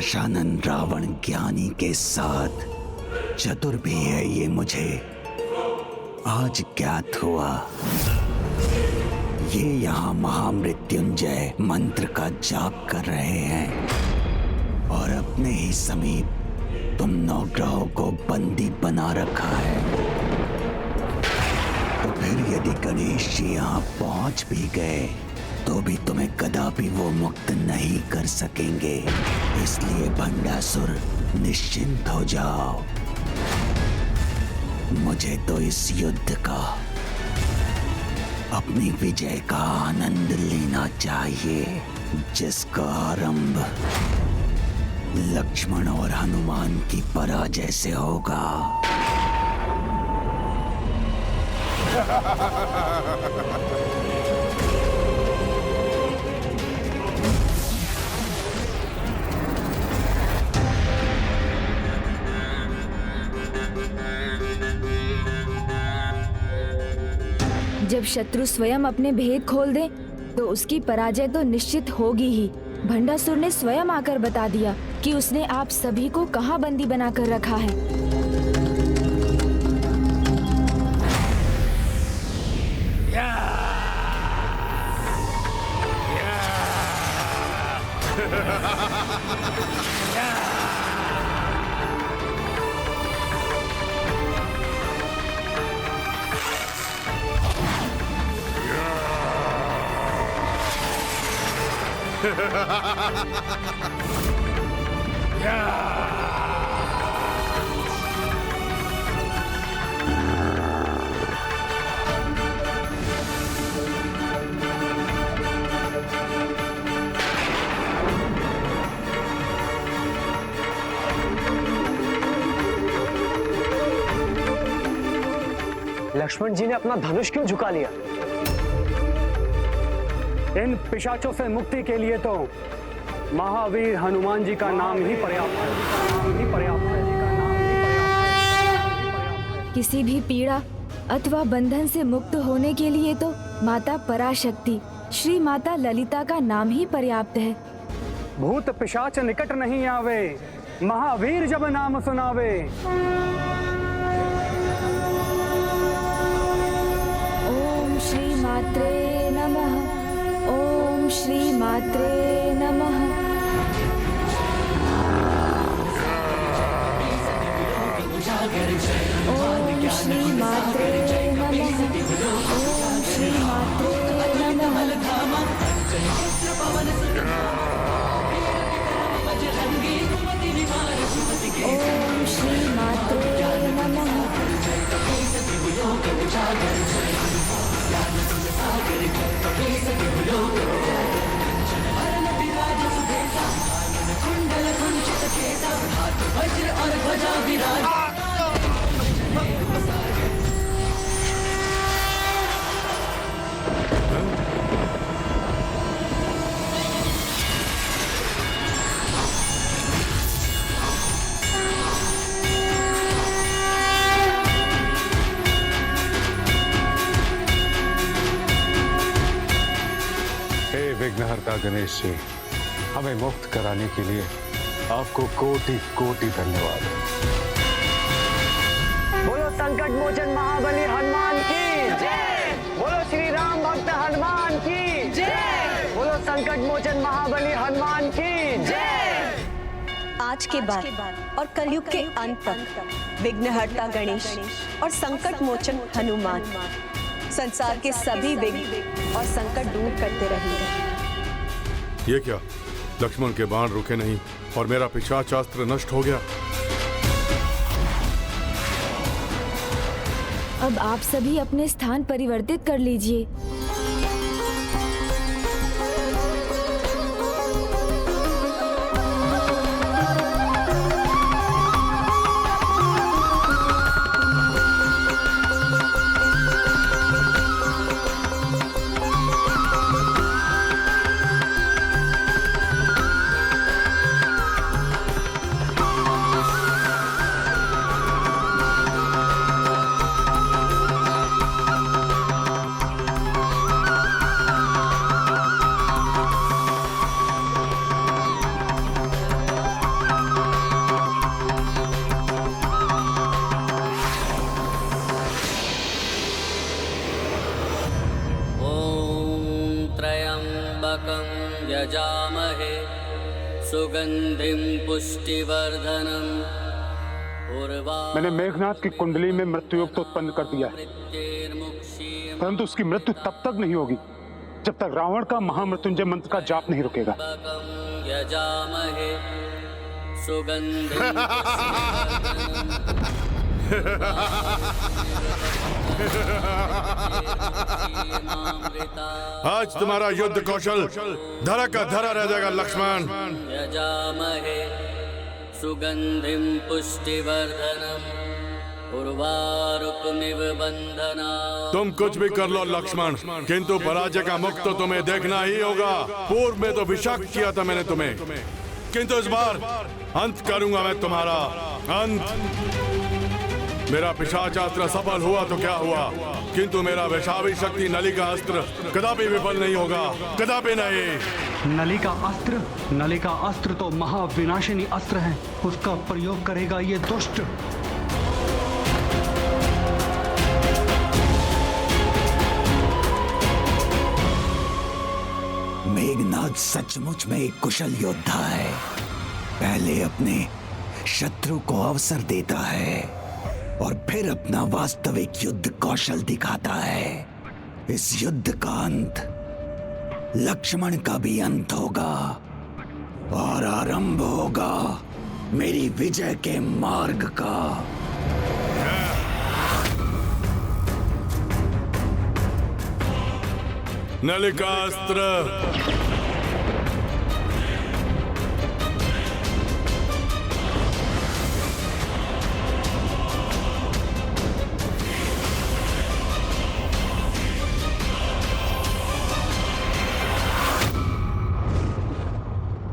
दशानन रावण ज्ञानी के साथ चतुर भी है, ये मुझे आज ज्ञात हुआ। ये यहाँ महामृत्युंजय मंत्र का जाप कर रहे हैं और अपने ही समीप तुम नवग्रहों को बंदी बना रखा है। तो फिर यदि गणेश जी यहाँ पहुंच भी गए तो भी तुम्हें कदापि वो मुक्त नहीं कर सकेंगे। इसलिए भंडासुर निश्चिंत हो जाओ। मुझे तो इस युद्ध का, अपनी विजय का आनंद लेना चाहिए, जिसका आरंभ लक्ष्मण और हनुमान की पराजय से होगा। जब शत्रु स्वयं अपने भेद खोल दे तो उसकी पराजय तो निश्चित होगी ही। भंडासुर ने स्वयं आकर बता दिया कि उसने आप सभी को कहां बंदी बनाकर रखा है। लक्ष्मण जी ने अपना धनुष क्यों झुका लिया? इन पिशाचों से मुक्ति के लिए तो महावीर हनुमान जी का नाम ही पर्याप्त है। किसी भी पीड़ा अथवा बंधन से मुक्त होने के लिए तो माता पराशक्ति श्री माता ललिता का नाम ही पर्याप्त है। भूत पिशाच निकट नहीं आवे, महावीर जब नाम सुनावे। ओम श्री मात्रे नमः। ओम श्री मात्रे नमः। ओम श्री मात्रे नमः। ओम श्री मात्रे नमः। ओम श्री मात्रे नमः। विघ्नहर्ता गणेश जी, हमें मुक्त कराने के लिए आपको कोटि कोटि धन्यवाद। बोलो संकट मोचन महाबली हनुमान की जय। बोलो श्री राम भक्त हनुमान की जय। बोलो संकट मोचन महाबली हनुमान की जय। आज के बाद और कलयुग के अंत तक विघ्नहर्ता गणेश और संकट मोचन हनुमान संसार के सभी विघ्न और संकट दूर करते रहेंगे। ये क्या? लक्ष्मण के बाण रुके नहीं और मेरा पिशाचास्त्र नष्ट हो गया। अब आप सभी अपने स्थान परिवर्तित कर लीजिए। त्र्यम्बकं यजामहे सुगंधिं पुष्टिवर्धनम् मैंने मेघनाथ की कुंडली में मृत्यु योग तो उत्पन्न कर दिया है, परंतु उसकी मृत्यु तब तक नहीं होगी जब तक रावण का महामृत्युंजय मंत्र का जाप नहीं रुकेगा। यजामहे सुगंधिं आज तुम्हारा युद्ध कौशल धरा का धरा रह जाएगा लक्ष्मण। यजामहे सुगंधिं पुष्टिवर्धनम् उर्वारुकमिव बंधना। तुम कुछ भी कर लो लक्ष्मण, किंतु पराजय का मुक्त तो तुम्हें देखना ही होगा। पूर्व में तो विषाक्त किया था मैंने तुम्हें, किंतु इस बार अंत करूंगा मैं तुम्हारा अंत। मेरा पिशाचास्त्र सफल हुआ तो क्या हुआ, किंतु मेरा वैशावी शक्ति नली का अस्त्र कदापि विफल नहीं होगा, कदापि नहीं। नली का अस्त्र तो महाविनाशिनी अस्त्र है, उसका प्रयोग करेगा ये दुष्ट। मेघनाथ सचमुच में एक कुशल योद्धा है। पहले अपने शत्रु को अवसर देता है और फिर अपना वास्तविक युद्ध कौशल दिखाता है। इस युद्ध का अंत लक्ष्मण का भी अंत होगा और आरंभ होगा मेरी विजय के मार्ग का। नलिकास्त्र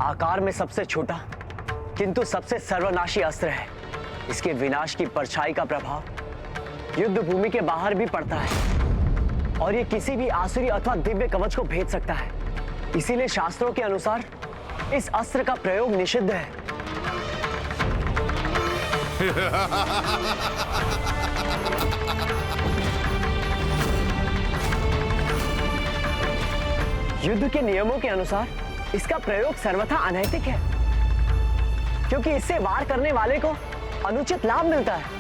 आकार में सबसे छोटा किंतु सबसे सर्वनाशी अस्त्र है। इसके विनाश की परछाई का प्रभाव युद्ध भूमि के बाहर भी पड़ता है और ये किसी भी आसुरी अथवा दिव्य कवच को भेद सकता है। इसीलिए शास्त्रों के अनुसार इस अस्त्र का प्रयोग निषिद्ध है। युद्ध के नियमों के अनुसार इसका प्रयोग सर्वथा अनैतिक है, क्योंकि इससे वार करने वाले को अनुचित लाभ मिलता है।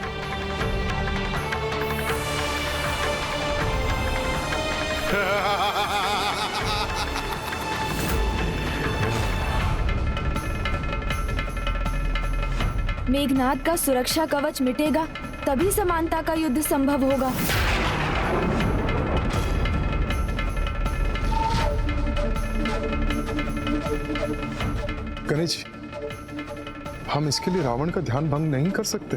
मेघनाथ का सुरक्षा कवच मिटेगा तभी समानता का युद्ध संभव होगा। गणेश जी, हम इसके लिए रावण का ध्यान भंग नहीं कर सकते।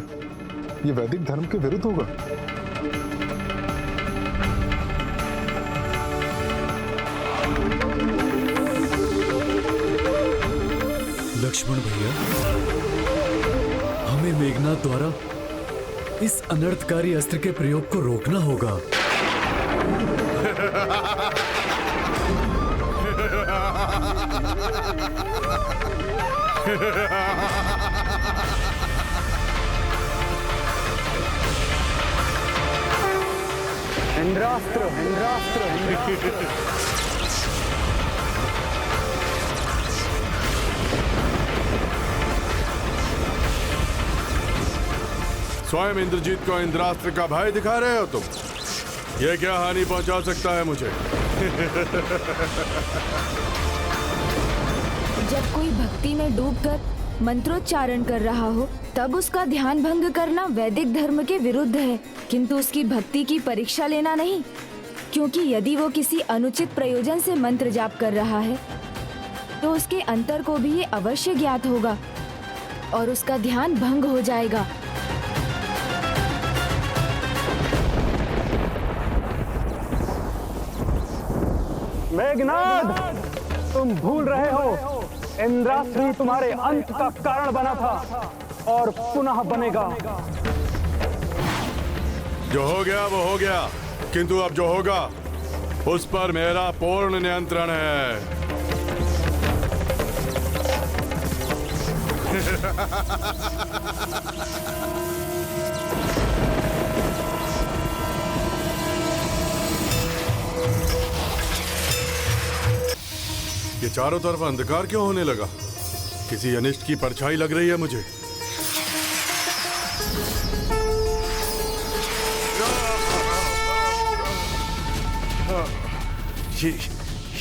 ये वैदिक धर्म के विरुद्ध होगा। लक्ष्मण भैया, हमें मेघनाथ द्वारा इस अनर्थकारी अस्त्र के प्रयोग को रोकना होगा। इंद्रास्त्र, इंद्रास्त्र, इंद्रास्त्र। स्वयं इंद्रजीत को इंद्रास्त्र का भय दिखा रहे हो तुम? ये क्या हानि पहुंचा सकता है मुझे? जब कोई भक्ति में डूबकर मंत्रोच्चारण कर रहा हो तब उसका ध्यान भंग करना वैदिक धर्म के विरुद्ध है, किंतु उसकी भक्ति की परीक्षा लेना नहीं, क्योंकि यदि वो किसी अनुचित प्रयोजन से मंत्र जाप कर रहा है तो उसके अंतर को भी ये अवश्य ज्ञात होगा और उसका ध्यान भंग हो जाएगा। मेघनाथ, तुम भूल रहे हो, इंद्रास्त्र तुम्हारे अंत का कारण बना था और पुनः बनेगा। जो हो गया वो हो गया, किंतु अब जो होगा उस पर मेरा पूर्ण नियंत्रण है। चारों तरफ अंधकार क्यों होने लगा? किसी अनिष्ट की परछाई लग रही है मुझे।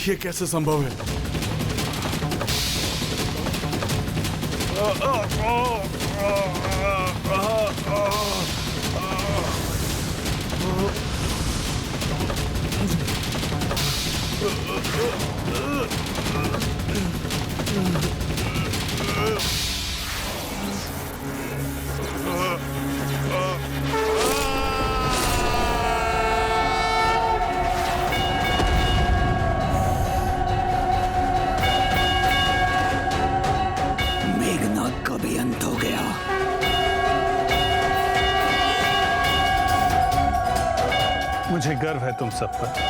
ये कैसे संभव है? मेघनाद का भी अंत हो गया। मुझे गर्व है तुम सब पर।